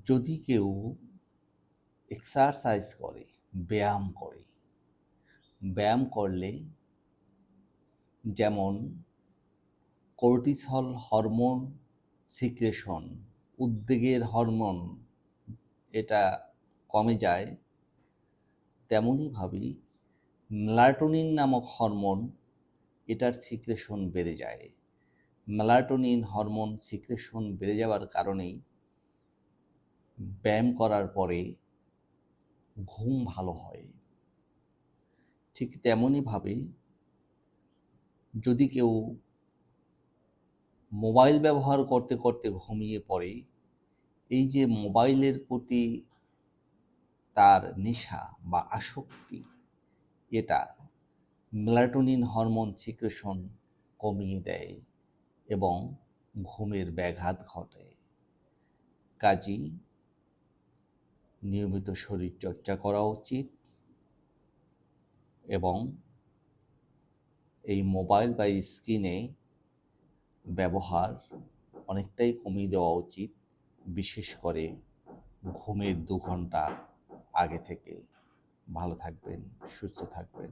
যদি কেউ এক্সারসাইজ করে, ব্যায়াম করে, ব্যায়াম করলে যেমন কর্টিসল হরমোন সিক্রেশন, উদ্বেগের হরমোন, এটা কমে যায়, তেমনইভাবে মেলাটোনিন নামক হরমোন, এটার সিক্রেশন বেড়ে যায়। মেলাটোনিন হরমোন সিক্রেশন বেড়ে যাওয়ার কারণেই ব্যায়াম করার পরে ঘুম ভালো হয়। ঠিক তেমনইভাবে যদি কেউ মোবাইল ব্যবহার করতে করতে ঘুমিয়ে পড়ে, এই যে মোবাইলের প্রতি তার নেশা বা আসক্তি, এটা মেলাটোনিন হরমোন সিক্রেশন কমিয়ে দেয় এবং ঘুমের ব্যাঘাত ঘটে। কাজেই নিয়মিত শরীরচর্চা করা উচিত এবং এই মোবাইল বা স্ক্রিনে ব্যবহার অনেকটাই কমিয়ে দেওয়া উচিত, বিশেষ করে ঘুমের 2 ঘন্টা আগে থেকে। ভালো থাকবেন, সুস্থ থাকবেন।